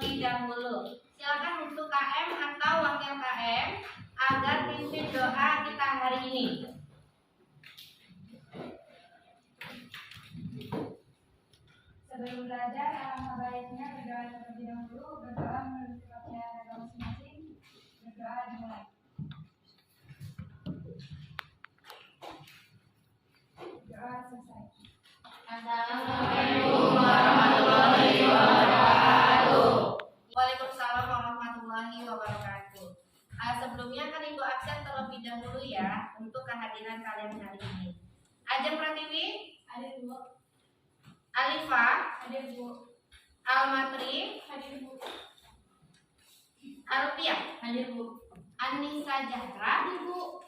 terlebih dahulu. Silakan untuk KM atau wakil KM agar pimpin doa kita hari ini. Sebelum belajar, alangkah baiknya berdoa terlebih dahulu. Berdoa menurut kepercayaan agama masing-masing. Berdoa dimulai. Doa selesai. Assalamualaikum warahmatullahi wabarakatuh. Waalaikumsalam warahmatullahi wabarakatuh. Sebelumnya kan Ibu absen terlebih dahulu ya untuk kehadiran kalian hari ini. Ajeng Pratiwi, Hadir Bu. Alifa, Hadir Bu. Almatri, Hadir Bu. Alfiah, Hadir Bu. Anissa Jahra, Bu.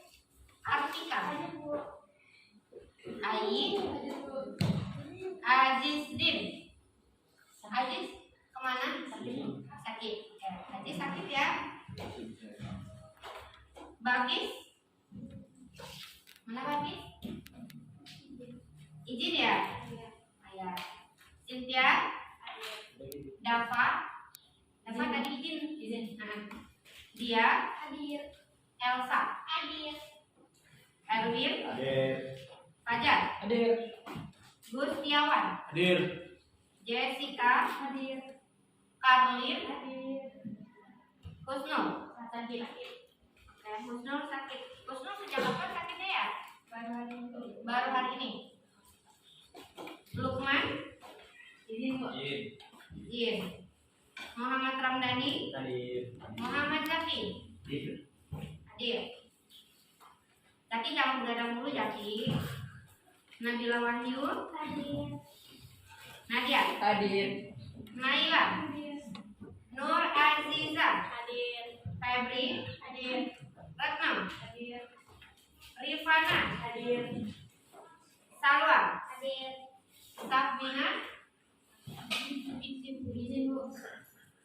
Artika, Hadir Bu. Ai, Hadir Bu. Aziz Din. Aziz kemana? Sakit. Ya, Aziz sakit ya. Bagis, mana Bagis? Izin ya. Ayah. Cynthia, Dava, Dava tadi izin. Dia, Hadir. Elsa, Hadir. Erwin, Hadir. Fajar, Hadir. Gustiawan, Hadir. Jessica, Hadir. Karlin, Hadir. Husnul. Hadir. Husnul sakit. Husnul sejak kapan sakitnya ya? Baru hari ini. Baru hari ini. Lukman, Izin Bu. izin. Muhammad Ramdhani, Hadir. Muhammad Zaki, hadir. Zaki jangan begadang dulu Zaki. Nabila Wahyu, Hadir. Nadia, Hadir. Naila, Hadir. Nur Aziza, Hadir. Febri, Hadir. Retno, Hadir. Rifana, Hadir. Salwa, Hadir. Sabrina, Izin Bu.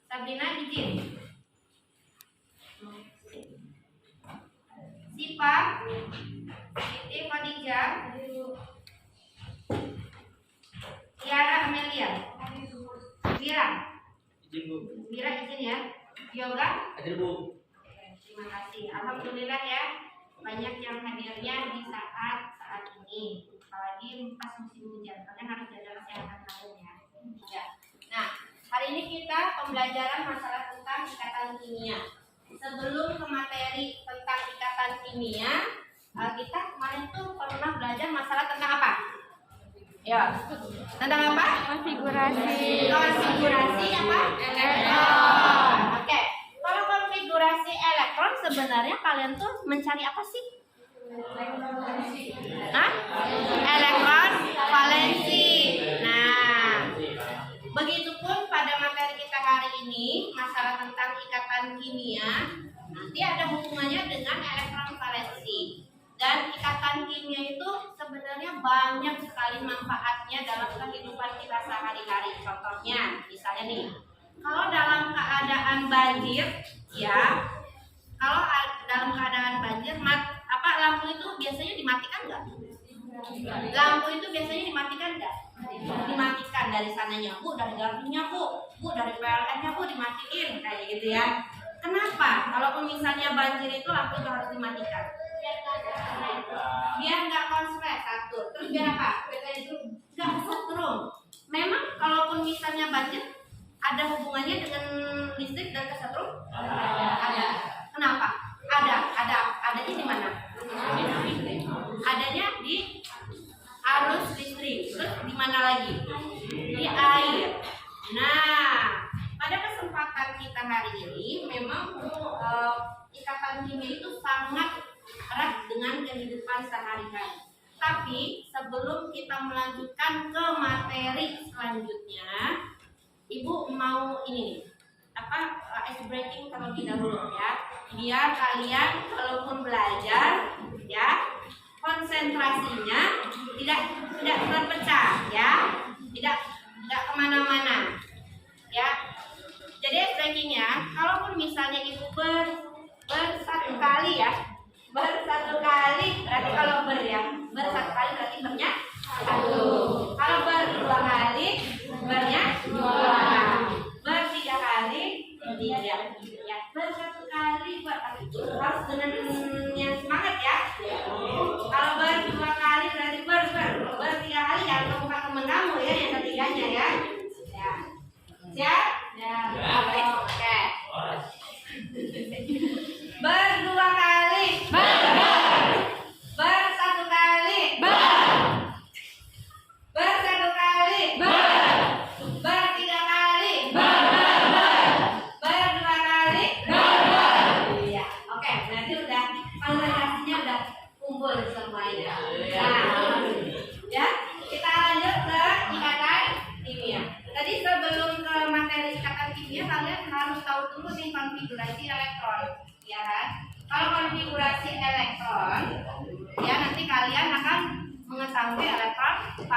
Sabrina izin. Sipa, Siti Khadijah, Hadir Bu. Tiara Amelia, Hadir Bu. Wira, Izin Bu. Wira izin ya. Yoga, Hadir Bu. terima kasih. Alhamdulillah ya, banyak yang hadirnya di saat ini. Apalagi pas musim hujan, kalian harus jaga kesehatan kalian ya. Ya. Nah, hari ini kita pembelajaran masalah tentang ikatan kimia. Sebelum ke materi tentang ikatan kimia, kita kemarin tuh pernah belajar masalah tentang apa? Ya, tentang apa? Konfigurasi. Konfigurasi apa? Elektron. Oke, kalau konfigurasi elektron sebenarnya kalian tuh mencari apa sih? Hah? Elektron valensi. Nah, begitupun pada materi kita hari ini, masalah tentang ikatan kimia, nanti ada hubungannya dengan elektron valensi. Dan ikatan kimia itu sebenarnya banyak sekali manfaatnya dalam kehidupan kita sehari-hari. Contohnya, misalnya nih, kalau dalam keadaan banjir, ya, kalau dalam keadaan banjir, lampu itu biasanya dimatikan nggak? Lampu itu biasanya dimatikan nggak? Dimatikan dari sananya, Bu, dari gardunya Bu, dari PLN-nya Bu, dimatiin kayak gitu ya. Kenapa? Kalau misalnya banjir itu lampu itu harus dimatikan. Biar nggak konslet satu. Terus biar apa? Nggak setrum. Memang kalaupun misalnya banjir ada hubungannya dengan listrik dan kesetrum? Ada. Kenapa? Adanya di mana? Adanya di arus listrik. Terus di mana lagi? Di air. Nah, pada kesempatan kita hari ini memang ikatan kimia itu sangat erat dengan kehidupan sehari-hari. Tapi sebelum kita melanjutkan ke materi selanjutnya, Ibu mau ice breaking terlebih dahulu ya, biar kalian kalaupun belajar ya konsentrasinya tidak terpecah ya, tidak kemana-mana ya. Jadi ice breakingnya, kalaupun misalnya Ibu bersatu kali ya, bersatu kali berarti kalau bersatu kali berarti bernya satu. Kalau berdua kali bernya dua. Bertiga kali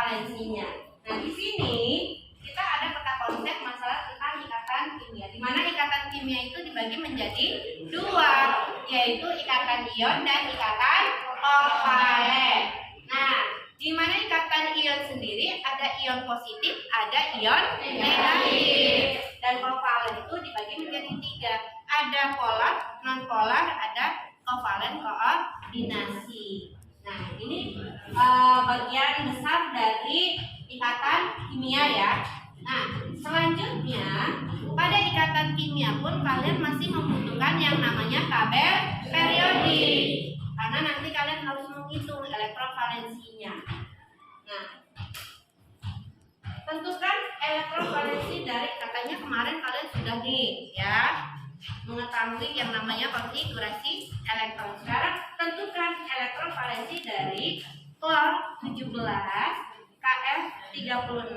valensinya. Nah, di sini kita ada peta konsep masalah tentang ikatan kimia. Di mana ikatan kimia itu dibagi menjadi dua, yaitu ikatan ion dan ikatan kovalen. Nah, di mana ikatan ion sendiri ada ion positif, ada ion negatif. Dan kovalen itu dibagi menjadi tiga. Ada polar, non polar, ada kovalen koordinasi. Nah, ini bagian besar dari ikatan kimia ya. Nah, selanjutnya pada ikatan kimia pun kalian masih membutuhkan yang namanya tabel periodik. Karena nanti kalian harus menghitung elektron valensinya. Nah, tentukan elektron valensi dari, katanya kemarin kalian sudah nih ya mengetahui yang namanya konfigurasi elektron. Sekarang tentukan elektron valensi dari klor 17, Kf 36,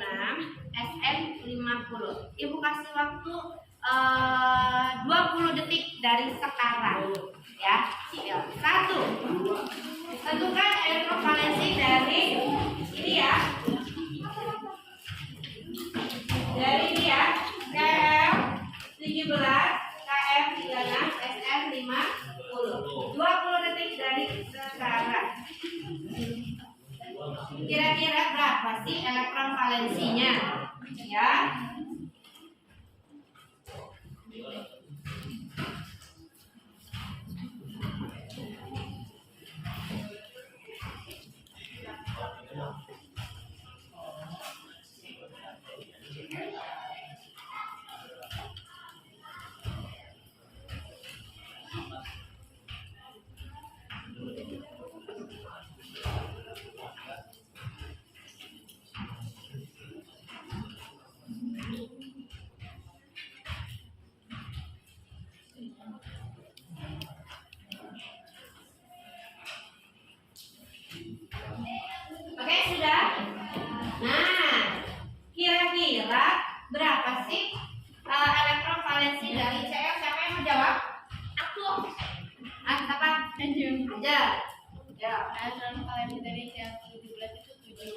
Sn 50. Ibu kasih waktu 20 detik dari sekarang ya. 1. Tentukan elektron valensi dari ini ya. Dari ini ya. Kf 17, Kf 36, Sn 50. 20 detik dari sekarang. Kira-kira berapa sih elektron valensinya? Ya. Oke, sudah? Nah, kira-kira berapa sih elektron valensi dari Cl? Siapa yang mau jawab? Aku. Siapa? Aja. Ya. Elektron valensi dari Cl 17 itu 7.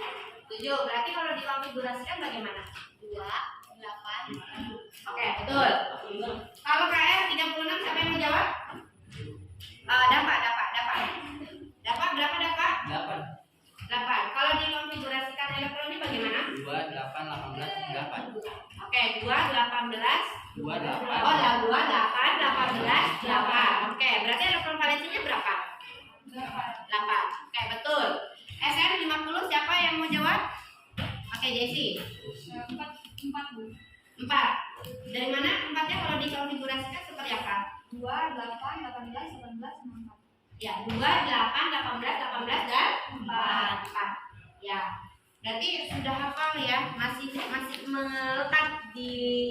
7. Berarti kalau dikonfigurasikan bagaimana? 2, 8. Oke, betul. Kalau Kr 36 siapa yang mau jawab? Dapat. Dapat berapa dapat? 8. Kalau dikonfigurasikan elektronnya bagaimana? 2, 8, 18, 8. Oke, 2, 18. 2, 8. Oh, 2, 8, 18, 8. Oke, berarti elektron valensinya berapa? 8. Oke, betul. Sn 50 siapa yang mau jawab? Oke, Jessie. 4. 4. Dari mana 4-nya kalau dikonfigurasikan seperti apa? 2, 8, 18, 18, 64. Ya, 2, 8, 18, dan 4. Ya. Berarti sudah hafal ya, masih melekat di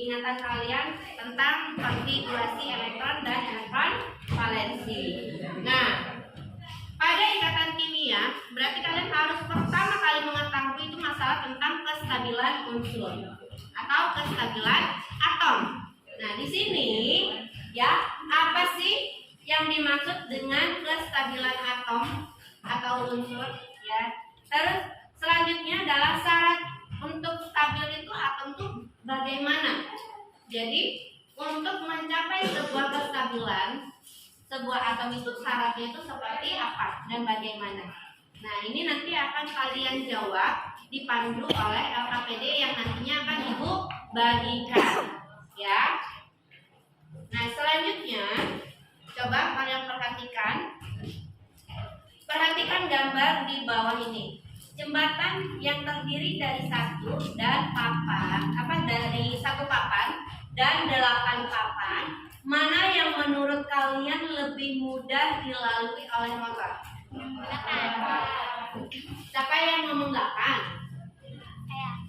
ingatan kalian tentang konfigurasi elektron dan elektron valensi. Nah, pada ikatan kimia berarti kalian harus pertama kali mengetahui itu masalah tentang kestabilan unsur atau kestabilan atom. Nah, di sini ya, apa sih yang dimaksud dengan kestabilan atom atau unsur ya? Terus selanjutnya adalah syarat untuk stabil itu atom itu bagaimana? Jadi untuk mencapai sebuah kestabilan sebuah atom itu syaratnya itu seperti apa dan bagaimana? Nah, ini nanti akan kalian jawab dipandu oleh LKPD yang nantinya akan Ibu bagikan ya. Nah, selanjutnya coba kalian perhatikan gambar di bawah ini. Jembatan yang terdiri dari satu papan dan 8 papan, mana yang menurut kalian lebih mudah dilalui oleh motor? Siapa yang ngomong 8?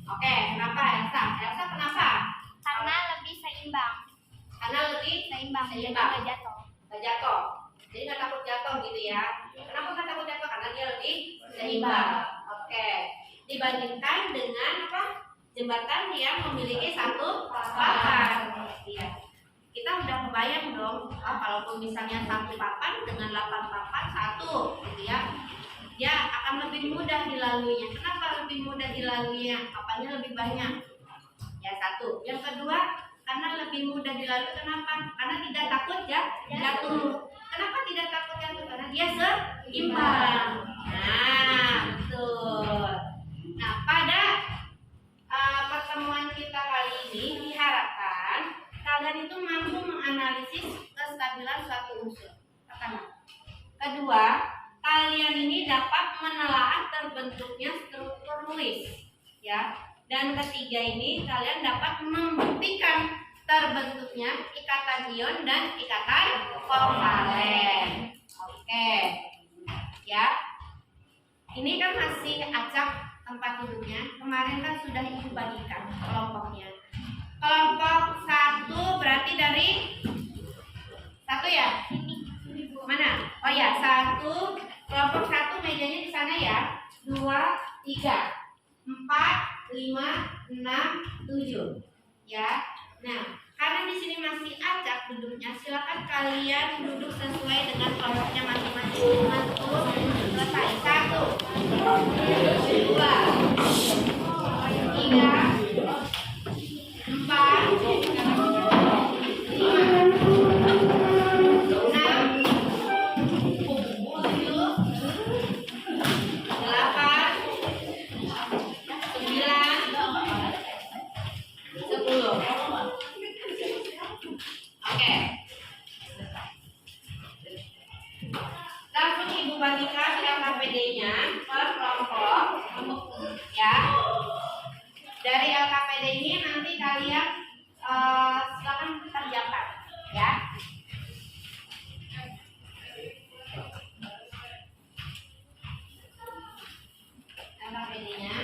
Oke, kenapa Elsa? Elsa kenapa? Karena lebih seimbang. Karena lebih Seimbang. Seimbang. Nggak jatuh. Nggak jatuh. Jadi nggak takut jatuh gitu ya. Kenapa nggak takut jatuh? Karena dia lebih seimbang. Oke. Dibandingkan dengan apa? Jembatan yang memiliki satu papan. Iya. Kita udah kebayang dong, kalaupun misalnya satu papan dengan 8 papan satu, gitu ya. dia akan lebih mudah dilaluinya. Kenapa lebih mudah dilaluinya? Apanya lebih banyak? Ya, satu. Yang kedua, karena lebih mudah dilalui. Kenapa? Karena tidak takut jatuh. Kenapa tidak takut jatuh? Karena dia seimbang. Nah, betul. Nah, pada pertemuan kita kali ini diharapkan kalian itu mampu menganalisis kestabilan suatu unsur. Pertama. Kedua, kalian ini dapat menelaah terbentuknya struktur Lewis, ya. Dan ketiga ini kalian dapat membuktikan terbentuknya ikatan ion dan ikatan kovalen. Oke, ya. Ini kan masih acak tempat duduknya. Kemarin kan sudah ibu bagikan kelompoknya. Kelompok 1 berarti dari 1 ya? Mana? Oh ya, 1. Kelompok 1 mejanya di sana ya. 2, 3, 4, 5, 6, 7. Ya. Nah, karena di sini masih acak duduknya, silakan kalian duduk sesuai dengan kelompoknya masing-masing. Selesai. 1, 2, 3, 4, langsung ibu bagikan LKPD-nya per kelompok ya. Dari LKPD ini nanti kalian silakan kerjakan ya. LKPD-nya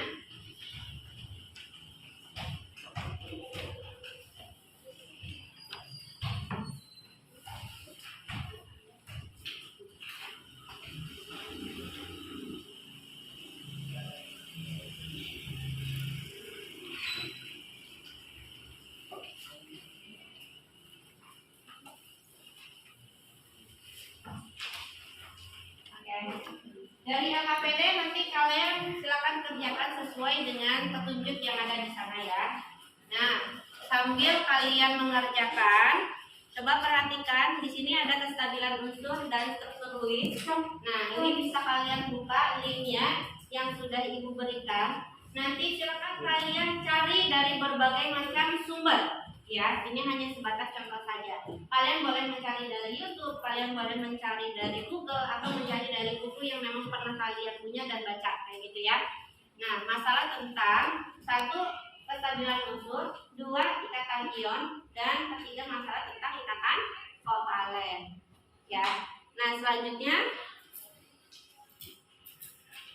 dari LKPD nanti kalian silakan kerjakan sesuai dengan petunjuk yang ada di sana ya. Nah, sambil kalian mengerjakan, coba perhatikan di sini ada kestabilan unsur dan struktur Lewis. Nah, ini bisa kalian buka linknya yang sudah ibu berikan. Nanti silakan kalian cari dari berbagai macam sumber. Ya, ini hanya sebatas contoh saja. Kalian boleh mencari dari YouTube, kalian boleh mencari dari Google, atau mencari dari buku yang memang pernah kalian punya dan baca, kayak gitu ya. Nah, masalah tentang 1, kestabilan unsur, 2, ikatan ion, dan 3, masalah tentang ikatan kovalen. Ya. Nah, selanjutnya,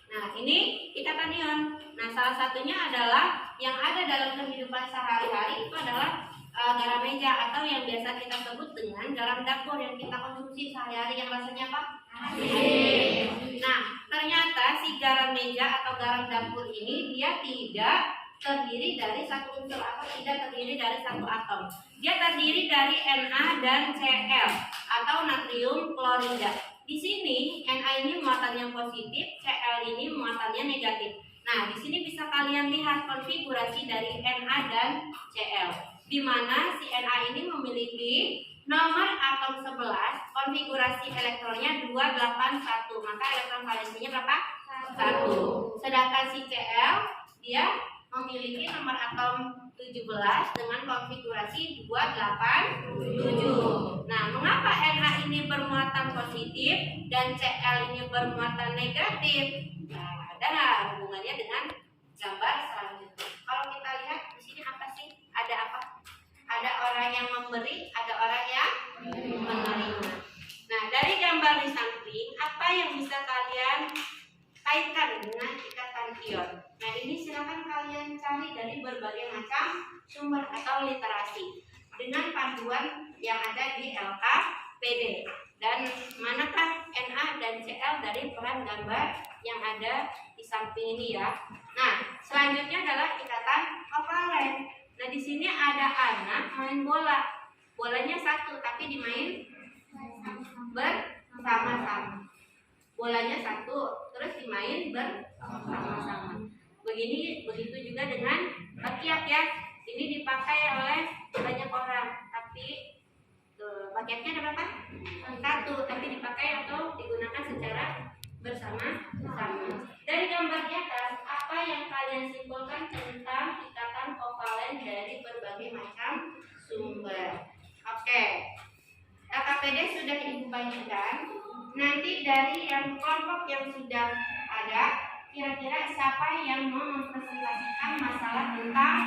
nah ini ikatan ion. Nah, salah satunya adalah yang ada dalam kehidupan sehari-hari itu adalah garam meja atau yang biasa kita sebut dengan garam dapur yang kita konsumsi sehari-hari yang rasanya apa? Asin. Nah, ternyata si garam meja atau garam dapur ini dia tidak terdiri dari satu unsur atau tidak terdiri dari satu atom. Dia terdiri dari Na dan Cl atau natrium klorida. Di sini Na ini muatannya positif, Cl ini muatannya negatif. Nah, di sini bisa kalian lihat konfigurasi dari Na dan Cl. Di mana si Na ini memiliki nomor atom 11, konfigurasi elektronnya 281, maka elektron valensinya berapa? 1. Sedangkan si Cl dia memiliki nomor atom 17 dengan konfigurasi 287. Nah, mengapa Na ini bermuatan positif dan Cl ini bermuatan negatif? Nah, ada hubungannya dengan gambar selanjutnya. Kalau kita lihat di sini apa sih? Ada apa? Ada orang yang memberi, ada orang yang menerima. Nah, dari gambar di samping, apa yang bisa kalian kaitkan dengan ikatan ion? Nah, ini silakan kalian cari dari berbagai macam sumber atau literasi dengan panduan yang ada di LKPD. Dan manakah Na dan Cl dari peran gambar yang ada di samping ini ya? Nah, selanjutnya adalah ikatan kovalen. Nah, di sini ada anak main bola. Bolanya satu, tapi dimain bersama-sama. Bolanya satu, terus bermain bersama-sama. Begitu juga dengan bakiak ya. Ini dipakai oleh banyak orang, tapi bakiaknya ada berapa? Satu, tapi dipakai atau digunakan secara bersama-sama. Dari gambar di atas, apa yang kalian simpulkan tentang ikatan kovalen dari berbagai macam sumber? Oke, LKPD sudah Ibu bagikan. Nanti dari yang kelompok yang sudah ada, kira-kira siapa yang mau mempresentasikan masalah tentang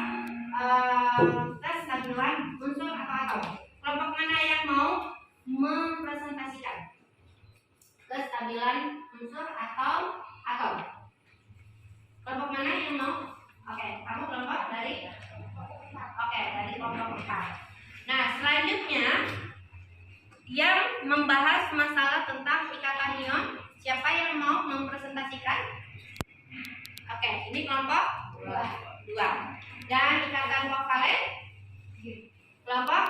kestabilan unsur atau atom? Kelompok mana yang mau mempresentasikan kestabilan unsur atau atom? Kelompok mana yang mau? Oke, kamu kelompok dari kelompok 4. Nah, selanjutnya yang membahas masalah tentang ikatan ion, siapa yang mau mempresentasikan? Oke, ini kelompok 2. Dan ikatan kovalen kelompok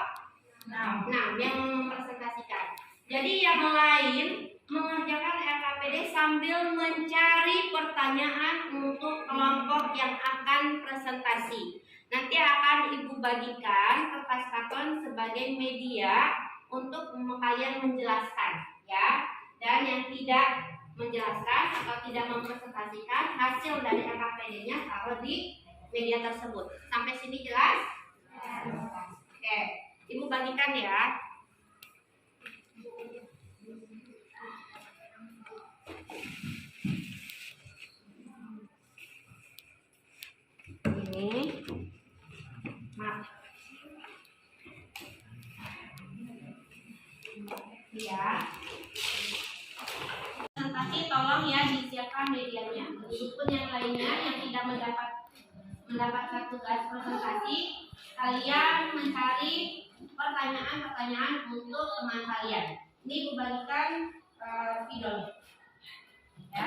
6 yang mempresentasikan. Jadi yang lain mengerjakan LKPD sambil mencari pertanyaan untuk kelompok yang akan presentasi. Nanti akan Ibu bagikan kertas karton sebagai media untuk kalian menjelaskan ya. Dan yang tidak menjelaskan atau tidak mempresentasikan hasil dari LKPD-nya taruh di media tersebut. Sampai sini jelas? Oke, Ibu bagikan ya. Ini maaf ya, presentasi tolong ya disiapkan medianya. Begitupun yang lainnya yang tidak mendapatkan tugas presentasi, kalian mencari pertanyaan-pertanyaan untuk teman kalian. Ini Ibu bagikan videonya ya.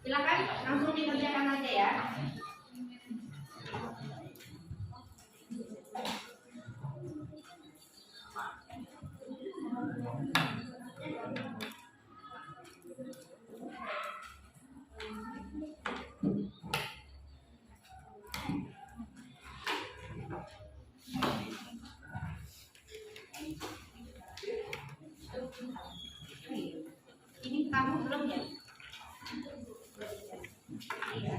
Silakan langsung dikerjakan aja ya. Ini kamu belum ya? Iya.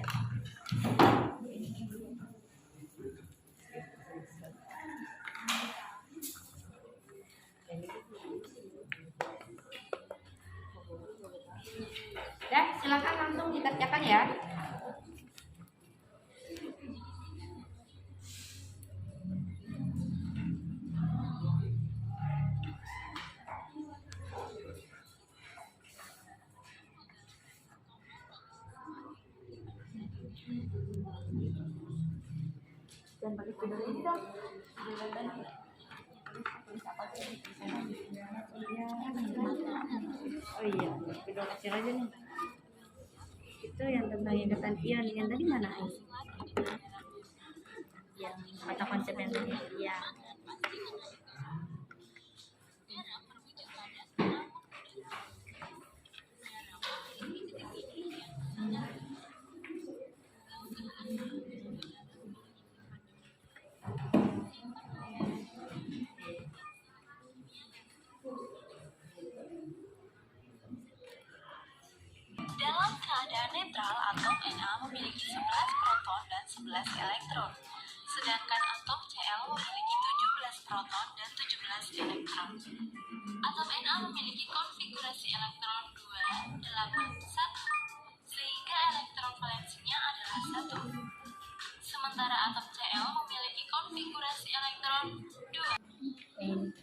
Dah, silakan langsung dikerjakan ya. Dan bagi video ini dong. Oh iya, video kecil aja nih. Itu yang tentang ikatan ion yang tadi mana? Yang kata konsep yang tadi. Iya. Dalam keadaan netral, atom Na memiliki 11 proton dan 11 elektron. Sedangkan atom Cl memiliki 17 proton dan 17 elektron. Atom Na memiliki konfigurasi elektron 2, 8, 1, sehingga elektron valensinya adalah 1. Sementara atom Cl memiliki konfigurasi elektron 2.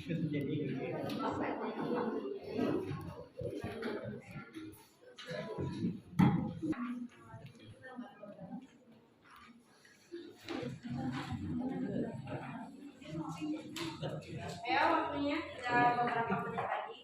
Ayo waktunya udah beberapa menit lagi.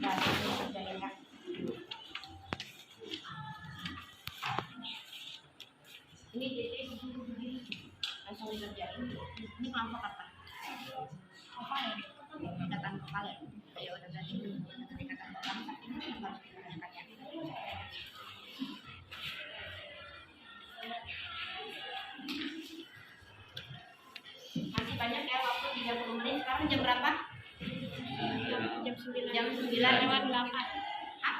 Ya. kalian. Ayo udah berarti ikatan orang ini harus dikerjakan ya. Masih banyak ya waktu 30 menit. Sekarang jam berapa? Jam 9 lewat 8. Hah?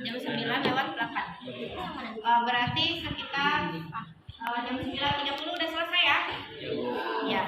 Jam 9 lewat 8. Berarti sekitar jam 9.30 udah selesai ya? Iya.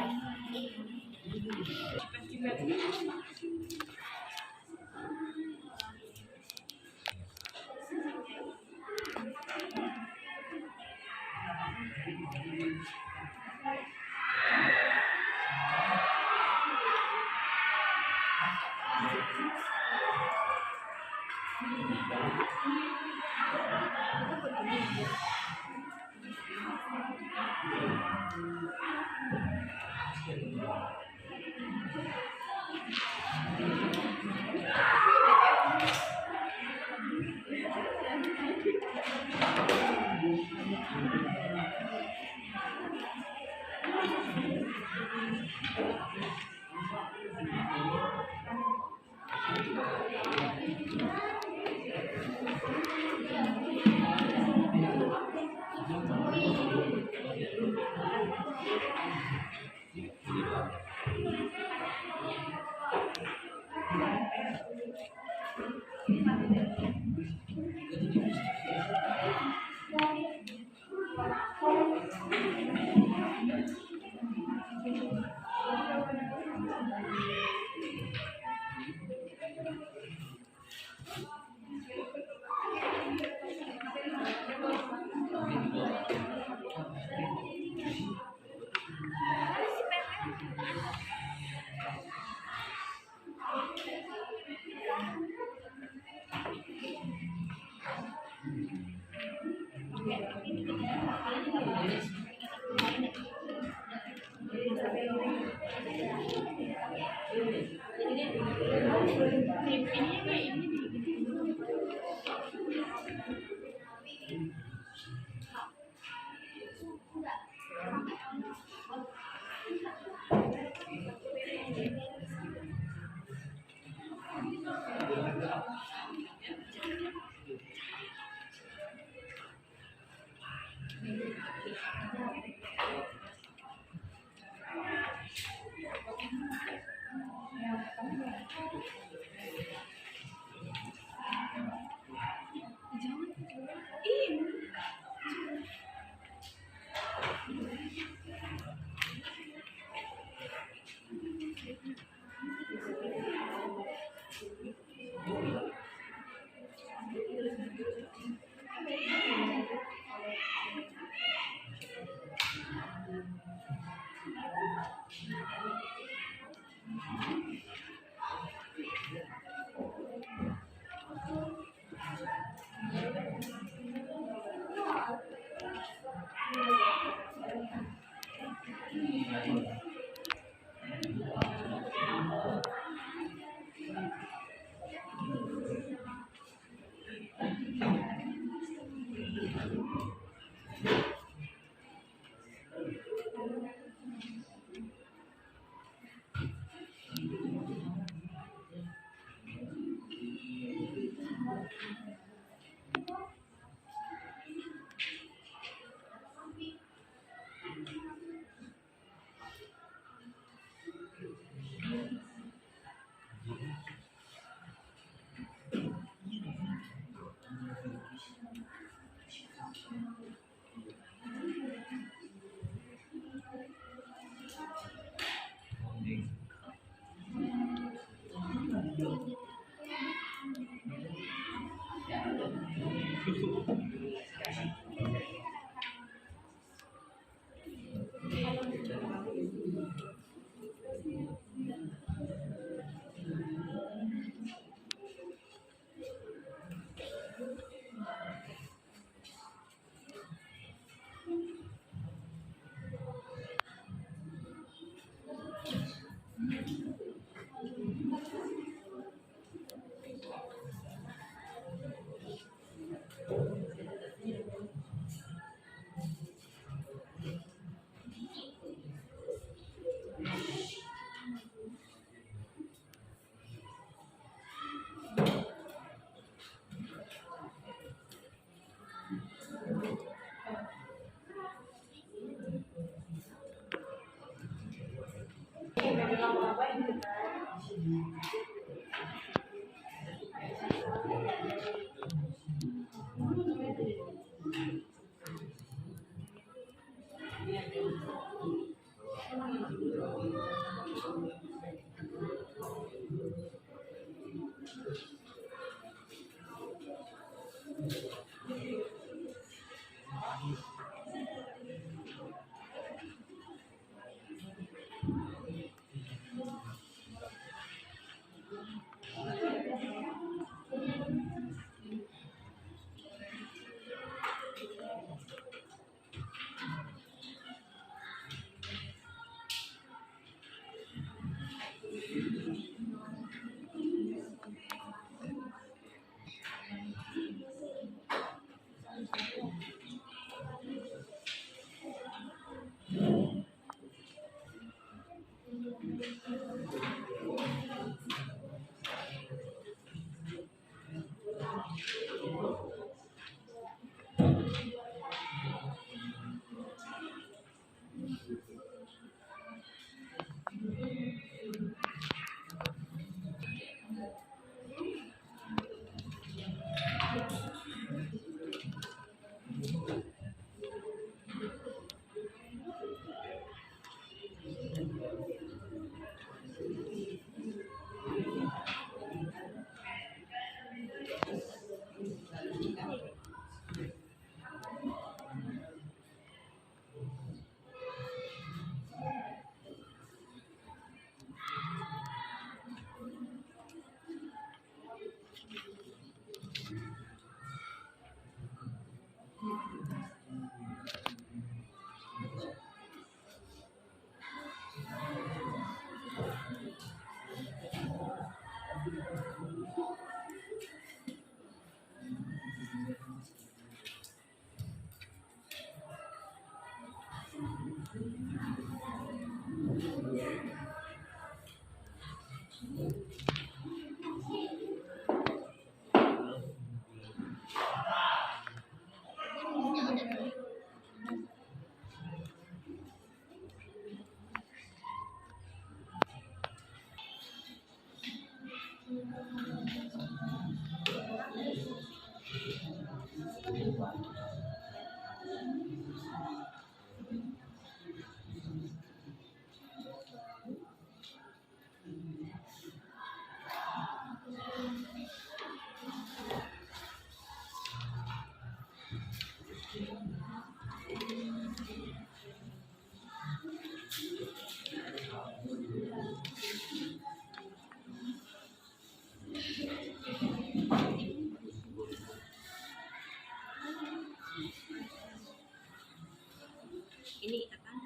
Ini ikatan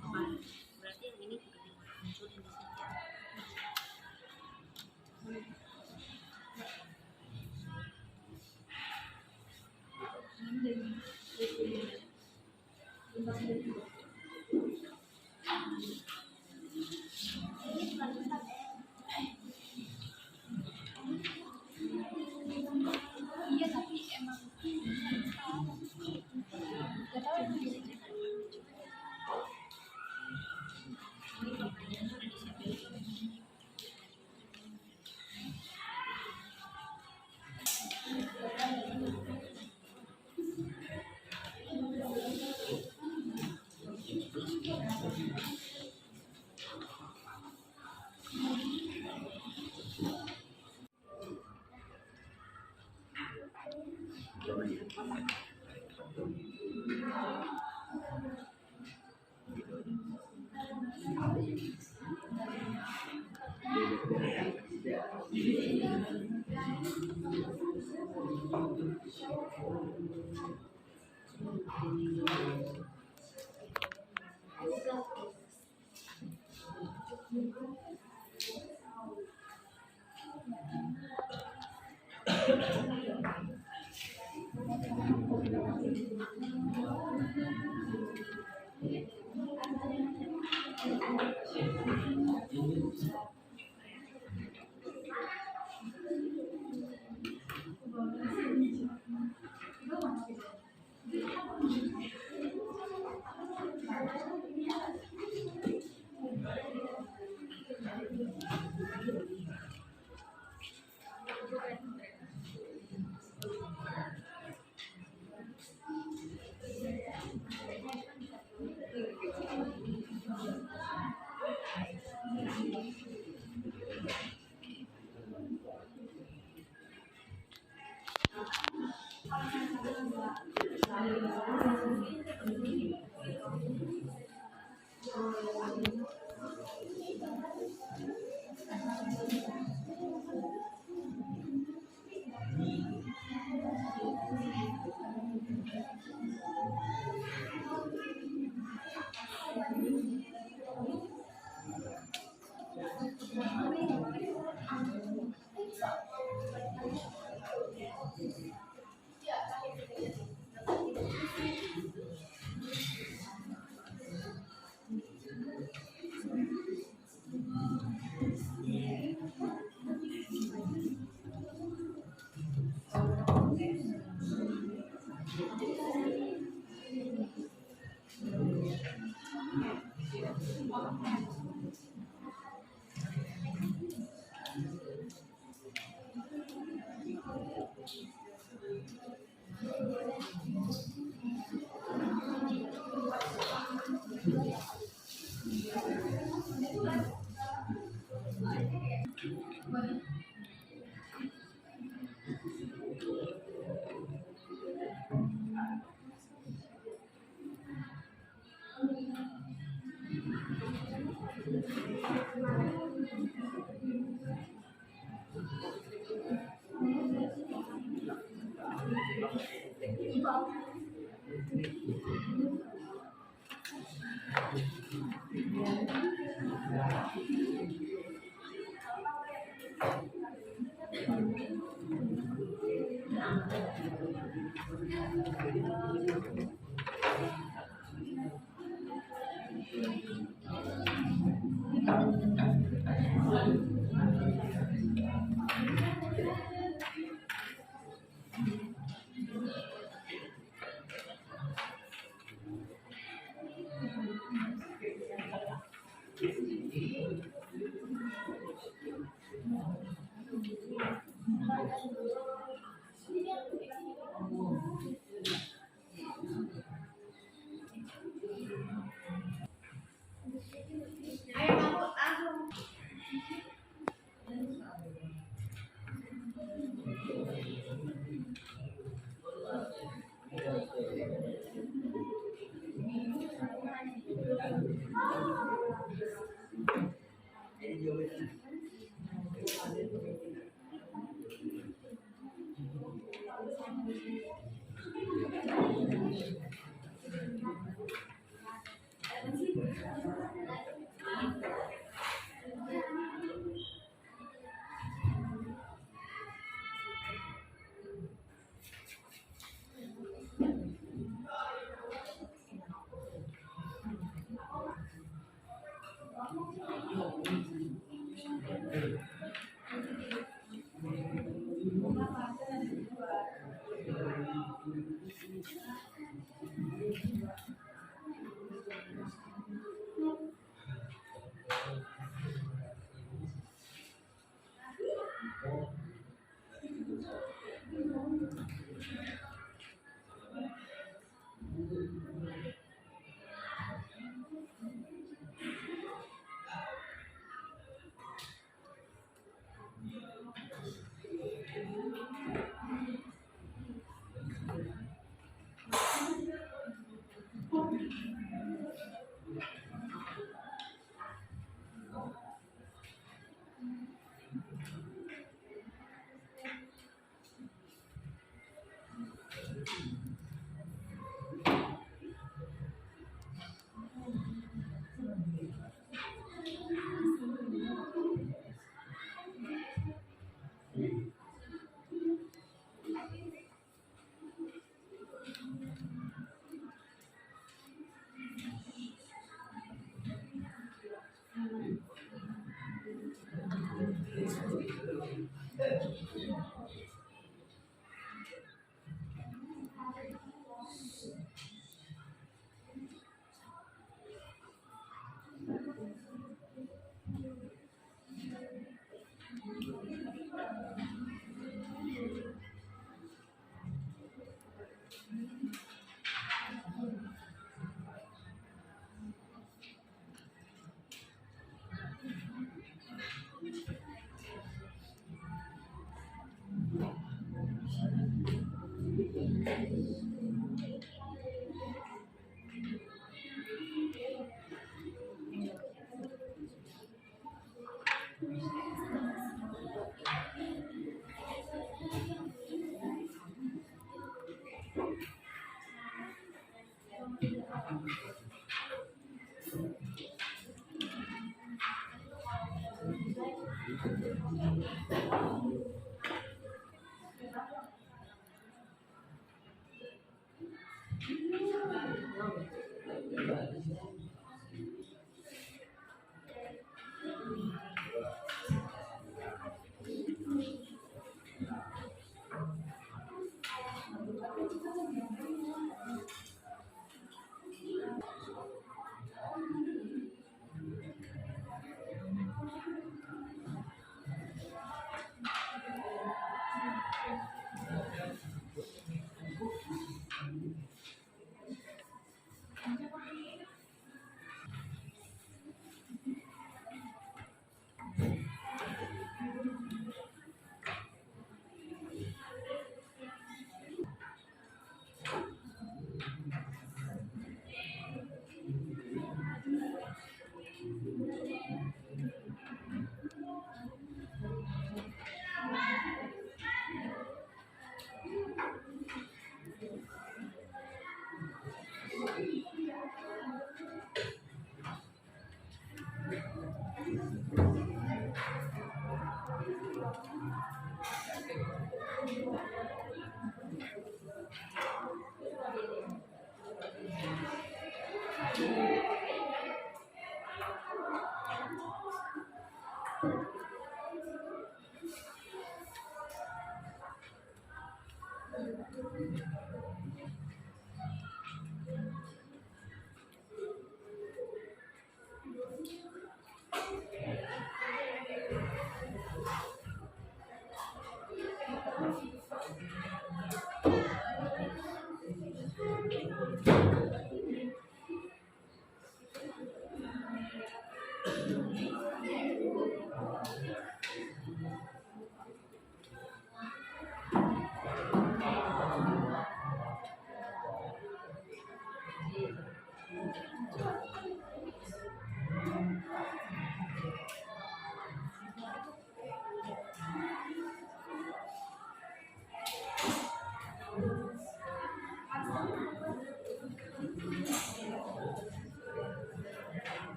kemarin. Berarti yang ini juga dimunculin di sini. Iya tapi emang gak tahu emang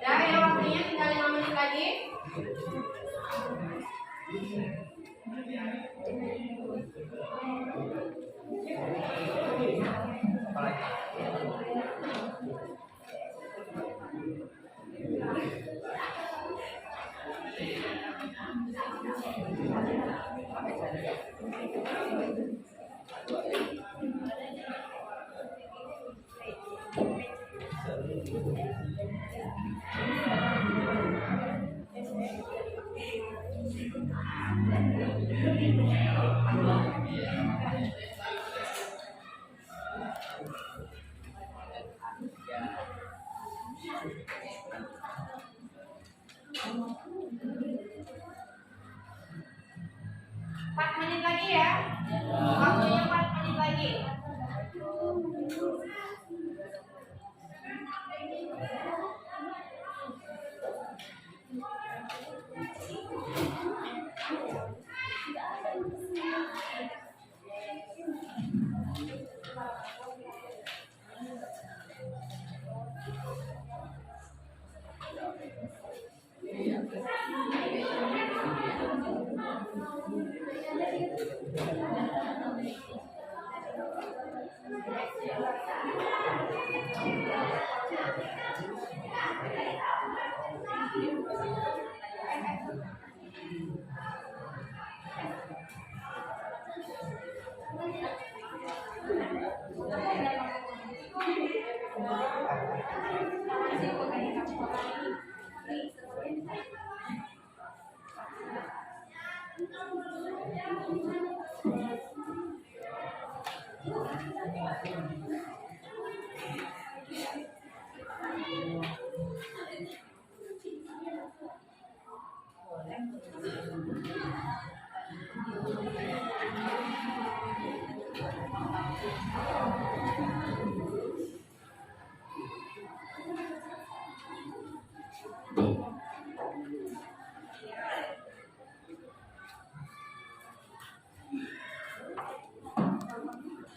Udah ya, waktunya tinggal 5 menit lagi. Empat menit lagi ya. Waktunya 4 menit lagi.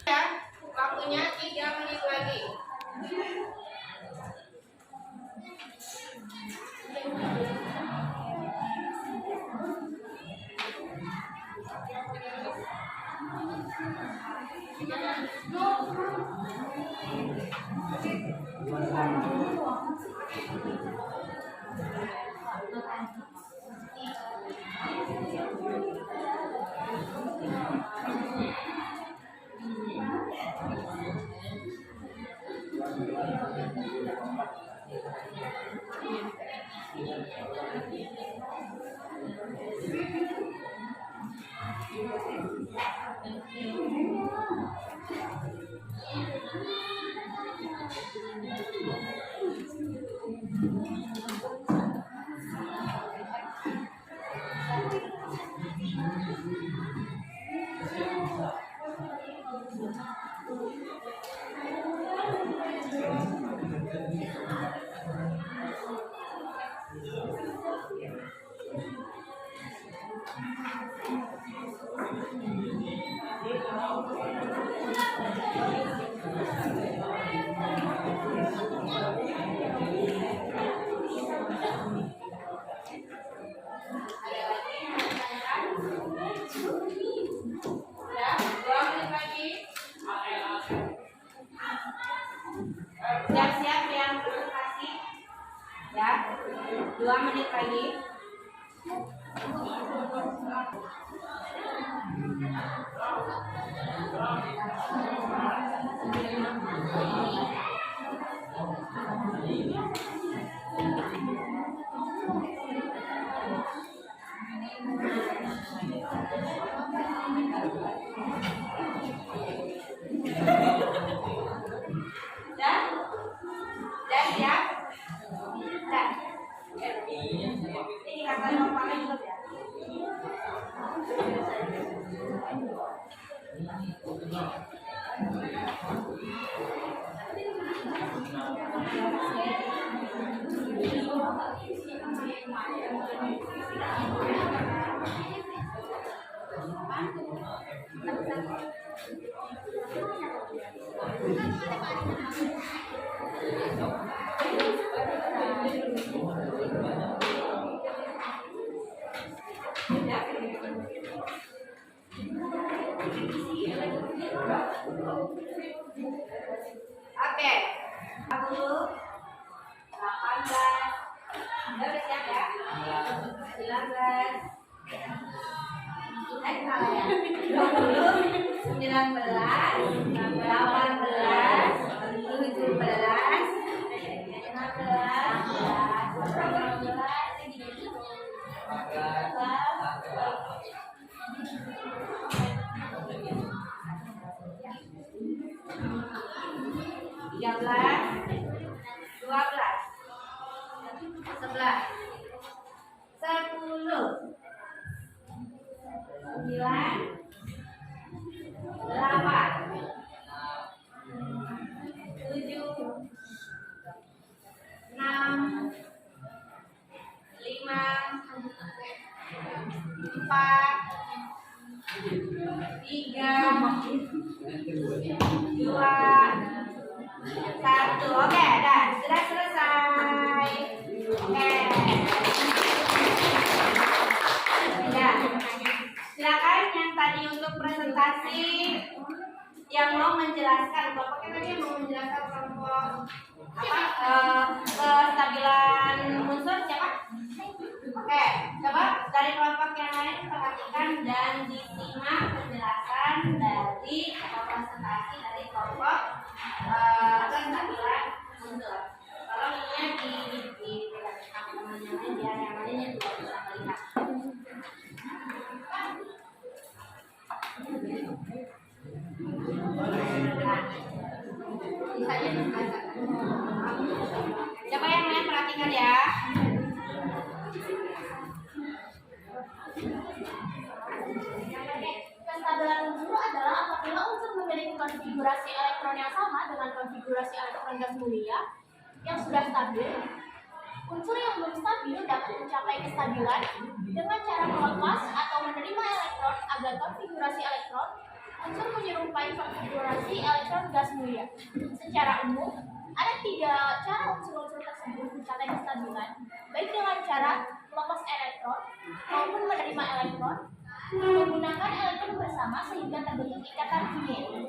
Ya, waktunya 3 menit lagi. Ada lagi yang mau ditanyakan? Ya, 2 menit lagi. Siap-siap yang presentasi. Ya, 2 menit lagi. Dan siap. Dan. Ini kata pakai dulu ya. Oke. 40, 18. Udah siap ya? 19. Salah ya. 20, 19, 18, 17, 1. Oke, dah sudah selesai. Oke. Ya. Silakan yang tadi untuk presentasi yang mau menjelaskan, Bapak kan tadi mau menjelaskan kelompok kestabilan unsur siapa? Oke, coba dari kelompok yang lain perhatikan dan disimak penjelasan dari presentasi dari kelompok kestabilan unsur. Kalau ini di teman-teman yang lain biar yang lainnya juga bisa melihat. Bisa jadi coba yang lain perhatikan ya. Kestabilan unsur adalah apabila unsur memiliki konfigurasi elektron yang sama dengan konfigurasi elektron gas mulia yang sudah stabil. Unsur yang belum stabil dapat mencapai kestabilan dengan cara melepas atau menerima elektron agar konfigurasi elektron unsur menyerupai konfigurasi elektron gas mulia. Secara umum, ada 3 cara unsur-unsur tersebut mencapai kestabilan, baik dengan cara melepas elektron maupun menerima elektron menggunakan elektron bersama sehingga terbentuk ikatan kimia.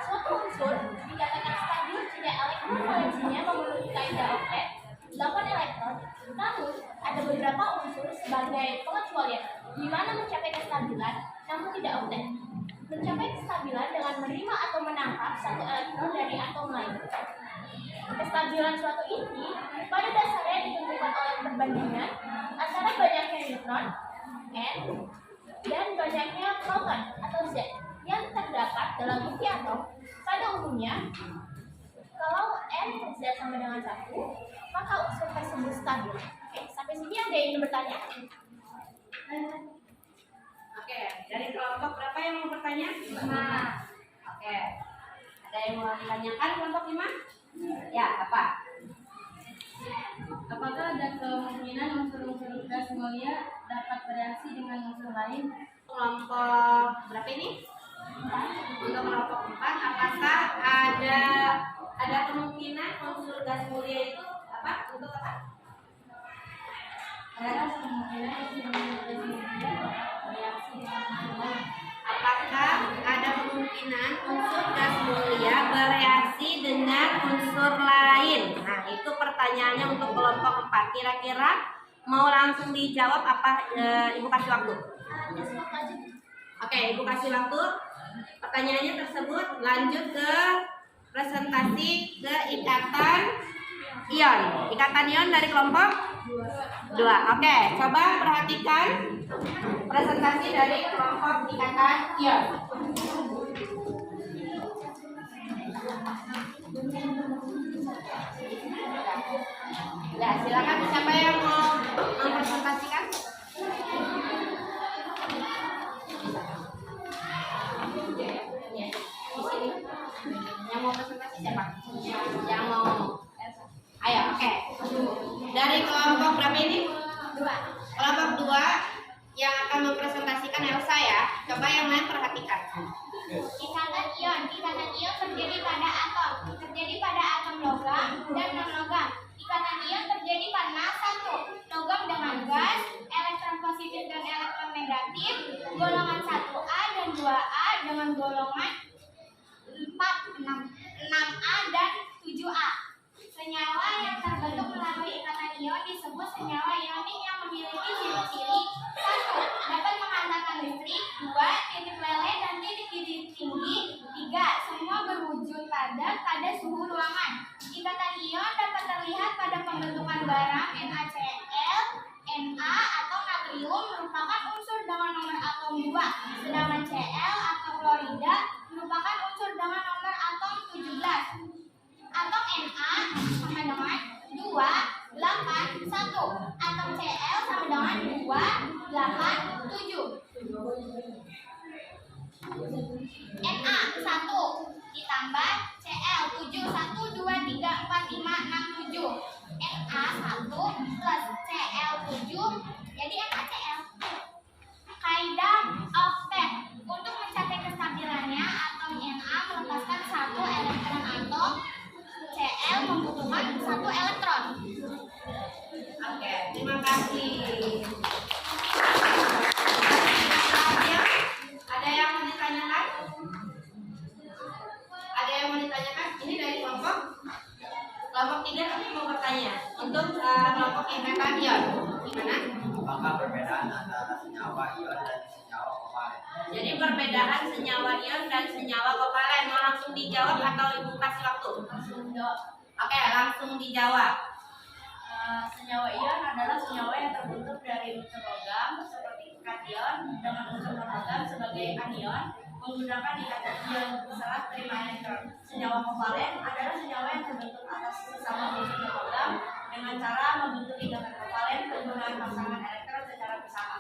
Suatu unsur dikatakan stabil jika Karena valensinya memenuhi kaidah oktet 8 elektron, namun ada beberapa unsur sebagai pengecualian di mana mencapai kestabilan namun tidak oktet. Mencapai kestabilan dengan menerima atau menangkap satu elektron dari atom lain. Kestabilan suatu inti pada dasarnya ditentukan oleh perbandingan antara banyaknya neutron N dan banyaknya proton atau Z yang terdapat dalam inti atom. Pada umumnya, kalau N dan Z sama dengan 1, maka unsur tersebut stabil. Oke, sampai sini ada yang ingin bertanya? Oke, dari kelompok berapa yang mau bertanya? 5. Oke. Ada yang mau ditanyakan kelompok 5? Ya, apa? Apakah ada kemungkinan unsur-unsur gas mulia dapat bereaksi dengan unsur lain? Kelompok berapa ini? Untuk kelompok 4, apakah ada kemungkinan unsur gas mulia itu apa? Untuk apa? Ada kemungkinan unsur-unsur gas mulia dapat bereaksi dengan unsur lain. Apakah ada kemungkinan unsur gas mulia bereaksi dengan unsur lain? Nah, itu pertanyaannya untuk kelompok 4. Kira-kira mau langsung dijawab apa Ibu kasih waktu? Oke, Ibu kasih waktu. Pertanyaannya tersebut lanjut ke presentasi ke ikatan ion. Ikatan ion dari kelompok 2. Oke, coba perhatikan presentasi dari kelompok ikatan ion. Ya, silakan siapa yang mau mempresentasikan? Di sini. Yang mau presentasi siapa? Yang mau? Ayo, oke. Dari kelompok berapa ini? 2. Kelompok 2 yang akan mempresentasikan Elsa ya. Coba yang lain perhatikan. Ikatan ion terjadi pada atom, terjadi pada atom logam dan non-logam. Ikatan ion terjadi karena 1. Logam dengan gas, elektron positif dan elektron negatif, golongan 1A dan 2A dengan golongan 6A dan 7A. Senyawa yang terbentuk melalui ikatan ion disebut senyawa ionik yang memiliki ciri-ciri 1. Dapat menghantarkan listrik, 2. Titik lele dan titik-titik tinggi, 3. Semua berwujud padat pada suhu ruangan. Ikatan ion dapat terlihat pada pembentukan garam NaCl, Na atau natrium merupakan unsur dengan nomor atom 2, sedangkan Cl atau klorida merupakan unsur dengan nomor atom 17. Atom Na sama dengan 2, 8, 1. Atom Cl sama dengan 2, 8, 7. Na 1 ditambah Cl 7, 1, 2, 3, 4, 5, 6, 7. Na 1 plus Cl 7 jadi NaCl. Kaidah oktet. Untuk mencapai kestabilannya, atom Na melepaskan 1 elektron atom, Cl membutuhkan 1 elektron. Oke, terima kasih. Ada yang mau ditanyakan? Ada yang mau ditanyakan? Ini dari kelompok 3 tapi mau bertanya untuk kelompok ikatan ion. Gimana? Apakah perbedaan antara senyawa ion dan senyawa kovalen? Jadi perbedaan senyawa ion dan senyawa kovalen mau langsung dijawab atau Ibu kasih waktu? Oke, langsung dijawab. Senyawa ion adalah senyawa yang terbentuk dari unsur logam seperti kation dengan unsur logam sebagai anion menggunakan ikatan ion serat terima elektron. Senyawa kovalen adalah senyawa yang terbentuk atas sesama unsur logam dengan cara membentuk ikatan kovalen penggunaan pasangan elektron secara bersama.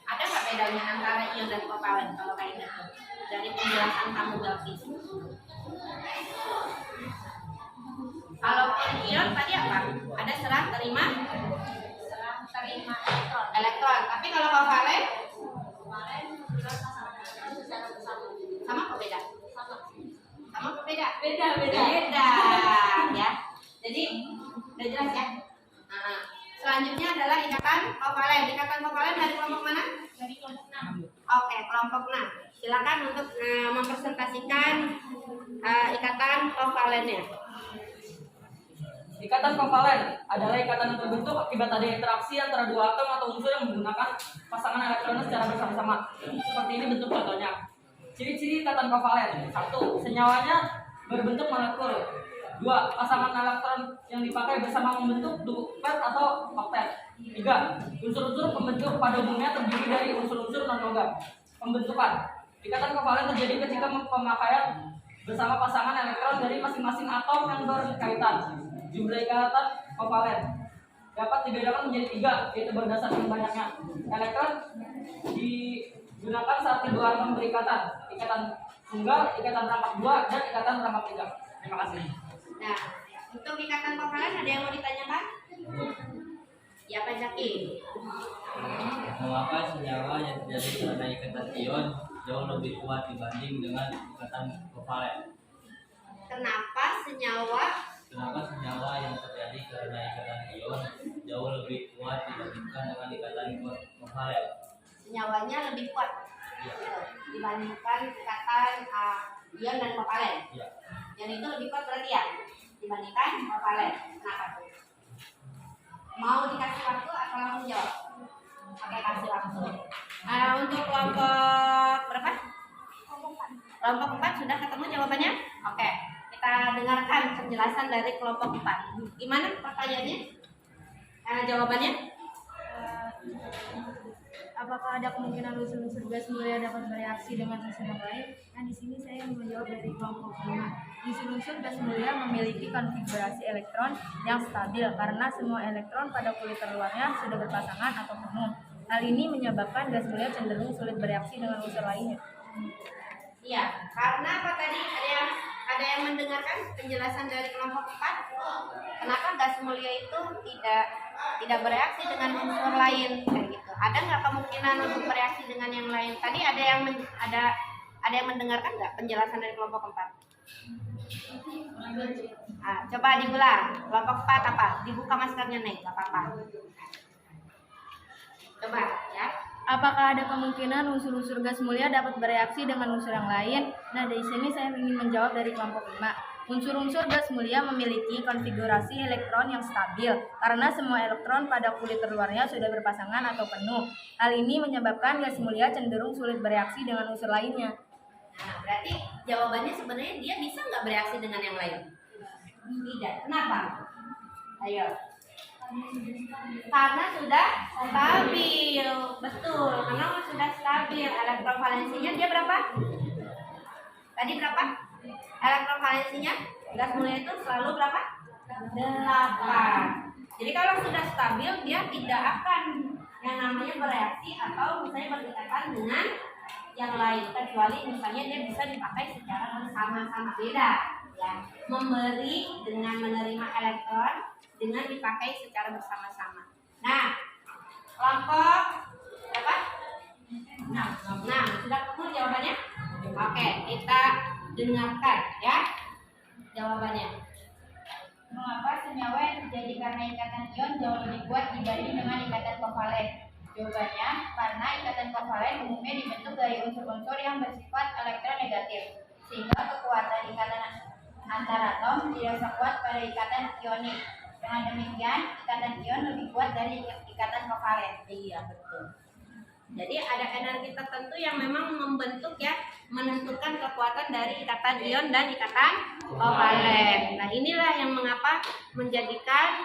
Ada nggak bedanya antara ion dan kovalen kalau kayak gitu? Dari penjelasan kamu Belkis. Kalau ion tadi apa? Ada serah terima elektron. Tapi kalau kovalen sama apa beda? Sama apa beda? Beda ya. Jadi udah jelas ya. Nah, selanjutnya adalah ikatan kovalen. Ikatan kovalen dari kelompok mana? Dari kelompok 6. Oke, kelompok 6. Silakan untuk mempresentasikan ikatan kovalennya. Ikatan kovalen adalah ikatan yang terbentuk akibat ada interaksi antara dua atom atau unsur yang menggunakan pasangan elektronnya secara bersama-sama. Seperti ini bentuk contohnya. Ciri-ciri ikatan kovalen: 1. Senyawanya berbentuk molekul. 2. Pasangan elektron yang dipakai bersama membentuk duplet atau oktet. 3. Unsur-unsur pembentuk pada umumnya terdiri dari unsur-unsur non-logam. Pembentukan: ikatan kovalen terjadi ketika pemakaian bersama pasangan elektron dari masing-masing atom yang berkaitan. Jumlah ikatan kovalen dapat dibedakan menjadi 3, yaitu berdasarkan banyaknya elektron digunakan saat kedua atom berikatan: ikatan tunggal, ikatan rampak 2, dan ikatan rampak 3. Terima kasih. Nah, untuk ikatan kovalen ada yang mau ditanyakan? Ya, Pak Zaki. Mengapa senyawa yang terjadi karena ikatan ion jauh lebih kuat dibanding dengan ikatan kovalen? Kenapa senyawa yang terjadi karena ikatan ion jauh lebih kuat dibandingkan dengan ikatan kovalen? senyawanya lebih kuat Iya. dibandingkan ikatan ion dan kovalen? Iya. Yang itu lebih kuat berarti ya dibandingkan kovalen. Kenapa tuh? Mau dikasih waktu atau langsung jawab? Oke, kasih waktu. Untuk kelompok berapa? Kelompok 4 sudah ketemu jawabannya? Oke, kita dengarkan penjelasan dari kelompok 4. Gimana pertanyaannya? Jawabannya? Apakah ada kemungkinan unsur-unsur gas mulia dapat bereaksi dengan unsur yang lain? Nah, di sini saya menjawab dari kelompok 5. Unsur-unsur gas mulia memiliki konfigurasi elektron yang stabil karena semua elektron pada kulit terluarnya sudah berpasangan atau penuh. Hal ini menyebabkan gas mulia cenderung sulit bereaksi dengan unsur lainnya. Iya, karena apa tadi? Ada yang mendengarkan penjelasan dari kelompok 4? Kenapa gas mulia itu tidak bereaksi dengan unsur lain kayak gitu? Ada nggak kemungkinan untuk bereaksi dengan yang lain? Tadi ada yang mendengarkan nggak penjelasan dari kelompok 4? Coba diulang. Kelompok 4 apa? Dibuka maskernya nih, nggak apa-apa. Coba ya. Apakah ada kemungkinan unsur-unsur gas mulia dapat bereaksi dengan unsur yang lain? Nah, dari sini saya ingin menjawab dari kelompok 5. Unsur-unsur gas mulia memiliki konfigurasi elektron yang stabil karena semua elektron pada kulit terluarnya sudah berpasangan atau penuh. Hal ini menyebabkan gas mulia cenderung sulit bereaksi dengan unsur lainnya. Nah, berarti jawabannya sebenarnya dia bisa nggak bereaksi dengan yang lain? Tidak. Kenapa? Ayo. Karena sudah stabil. Betul. Karena sudah stabil. Elektron valensinya dia berapa? Tadi berapa? Elektron valensinya gas mulia itu selalu berapa? 8. Jadi kalau sudah stabil dia tidak akan yang namanya bereaksi atau misalnya berdekatan dengan yang lain, kecuali misalnya dia bisa dipakai secara bersama-sama. Beda ya, memberi dengan menerima elektron dengan dipakai secara bersama-sama. Nah, kelompok berapa? 6. Sudah ketemu jawabannya? Oke, kita dengarkan ya jawabannya. Mengapa senyawa yang terjadi karena ikatan ion jauh lebih kuat dibanding dengan ikatan kovalen? Jawabannya, karena ikatan kovalen umumnya dibentuk dari unsur-unsur yang bersifat elektronegatif, sehingga kekuatan ikatan antar atom tidak sekuat pada ikatan ionik. Dengan demikian, ikatan ion lebih kuat dari ikatan kovalen. Iya, betul. Jadi ada energi tertentu yang memang membentuk ya, menentukan kekuatan dari ikatan ion dan ikatan kovalen. Nah, inilah yang mengapa menjadikan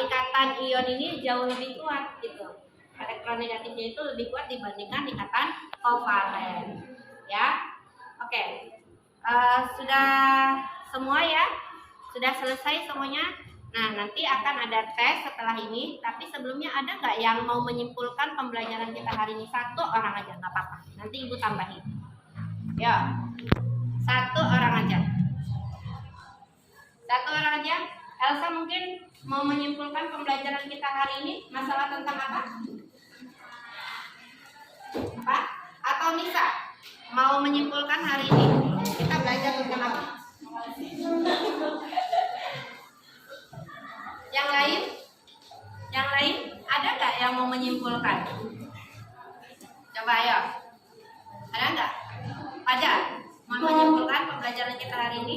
ikatan ion ini jauh lebih kuat gitu. Elektronegatifnya itu lebih kuat dibandingkan ikatan kovalen. Ya, oke. Sudah semua ya? Sudah selesai semuanya? Nah, nanti akan ada tes setelah ini. Tapi sebelumnya ada nggak yang mau menyimpulkan pembelajaran kita hari ini? 1 orang aja, nggak apa-apa. Nanti ibu tambahin. Ya, 1 orang aja. 1 orang aja. Elsa mungkin mau menyimpulkan pembelajaran kita hari ini masalah tentang apa? Apa? Atau Nisa mau menyimpulkan hari ini kita belajar tentang apa? Yang lain? Yang lain? Ada nggak yang mau menyimpulkan? Coba ayo. Ada nggak? Fajar, mau menyimpulkan pembelajaran kita hari ini?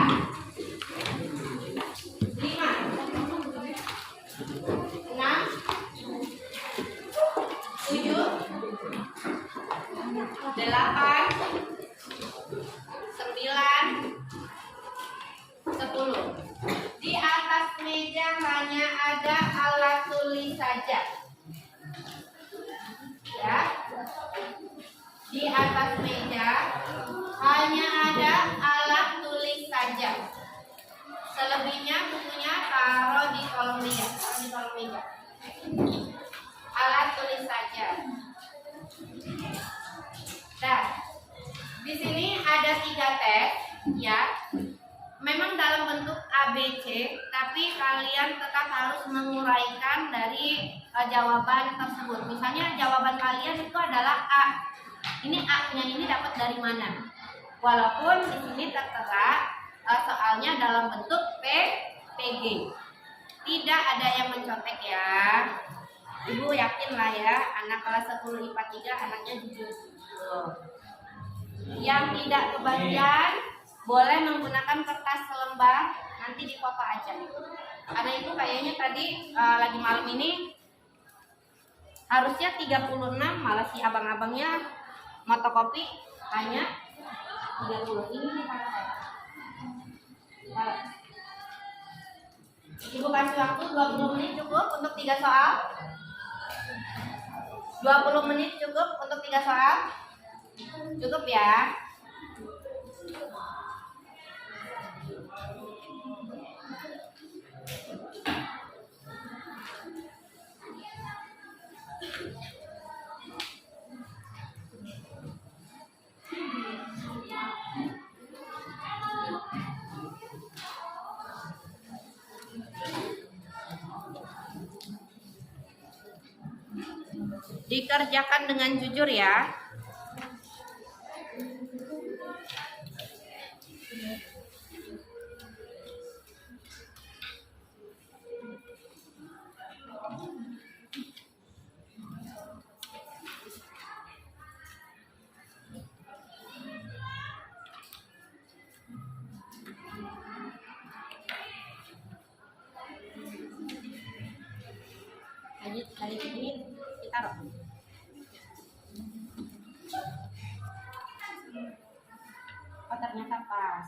5, 6, 7, 10. Di atas meja hanya ada alat tulis saja. Ya. Di atas meja hanya ada alat tulis saja. Selebihnya bukunya taruh di kolong meja. Alat tulis saja. Nah, di sini ada 3 tes, ya. Memang dalam bentuk ABC, tapi kalian tetap harus menguraikan dari jawaban tersebut. Misalnya jawaban kalian itu adalah A. Ini A-nya ini dapat dari mana? Walaupun di sini tertera soalnya dalam bentuk PG. Tidak ada yang mencontek ya. Ibu yakin lah ya, anak kelas 10 IPA 3 anaknya jujur. Yang tidak kebagian boleh menggunakan kertas selembar, nanti difoto aja. Karena itu kayaknya tadi lagi malam ini harusnya 36, malah si abang-abangnya motokopi hanya 30. Ini di tangan saya. Ibu kasih waktu 20 menit cukup untuk 3 soal. 20 menit cukup untuk 3 soal. Cukup ya. Dikerjakan dengan jujur ya. Lanjut kali ini kita taruh. Oh ternyata pas.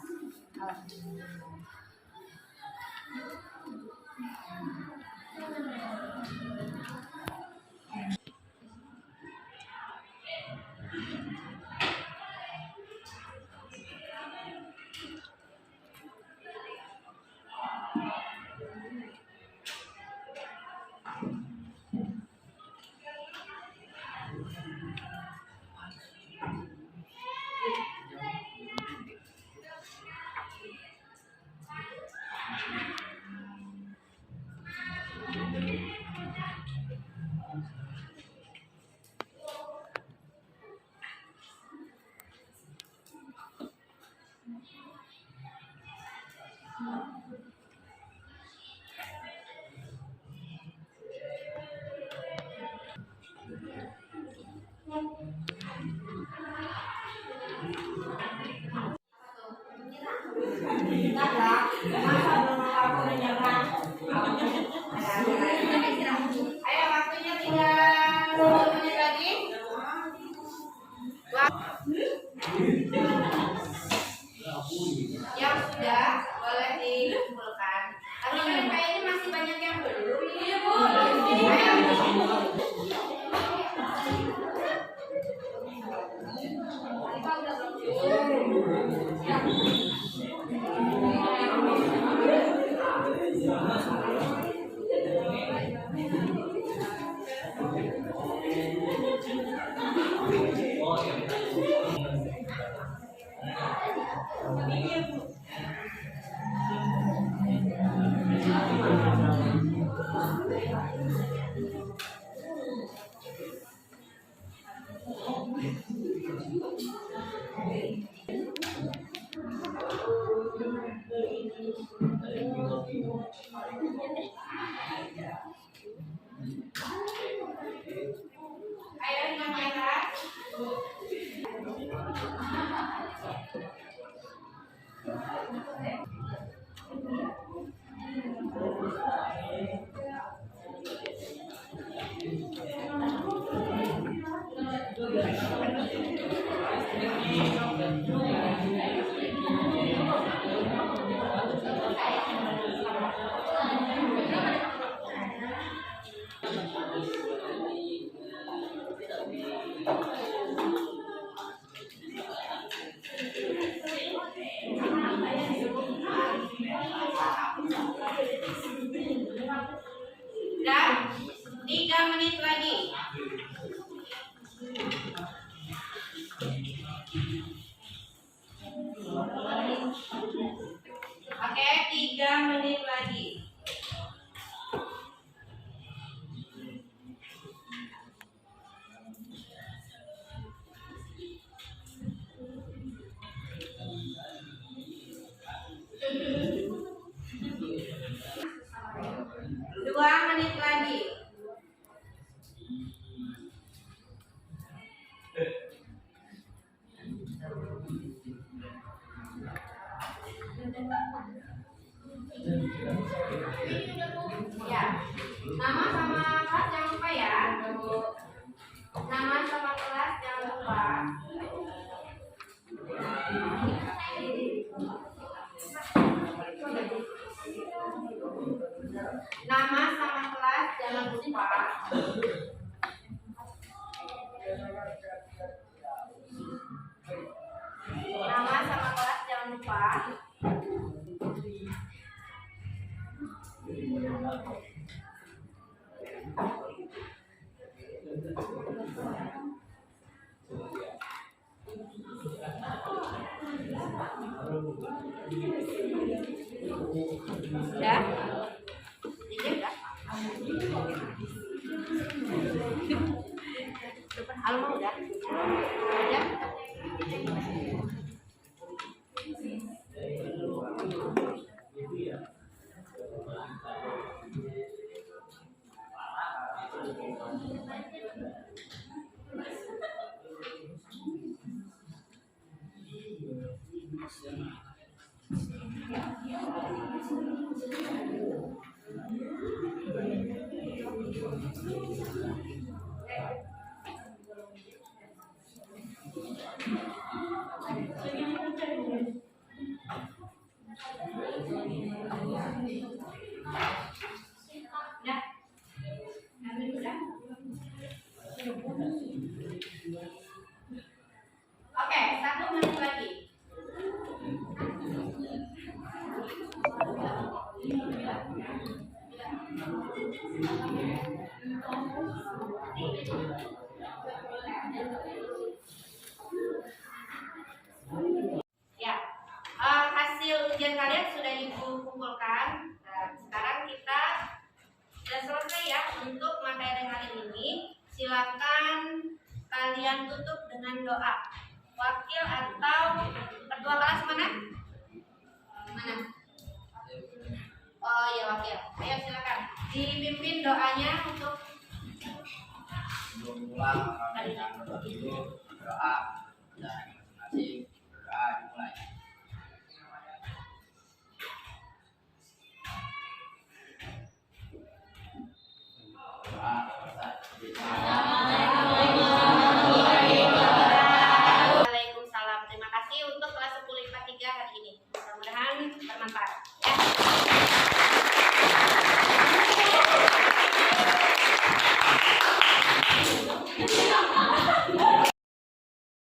Ayo waktunya tinggal 10 menit lagi. Yang sudah boleh dikumpulkan. Tapi kayaknya masih banyak yang belum. Iya Bu. Ayo dengan merah. Dan 3 menit lagi. Oke, 3 menit lagi. Dua menit lagi. Ya, nama sama kelas jangan lupa ya. Nama sama kelas jangan lupa. Nama sama kelas jangan lupa. Nama sama kelas jangan lupa. Ya. Ini udah. Depan Alma udah. Ya. Ya. Ambil udah. Oke, 1 menit lagi. Ya, hasil ujian kalian sudah ibu kumpulkan. Nah, sekarang kita sudah selesai ya untuk materi hari ini. Silakan kalian tutup dengan doa. Wakil atau ketua kelas mana? Mana? Oh ya wakil. Ayo silakan. Dipimpin doanya untuk Pulang, doa, dan masing-masing doa dimulai. Doa Waalaikumsalam. Terima kasih untuk kelas 10 IPA 3 hari ini. Mudah-mudahan bermanfaat.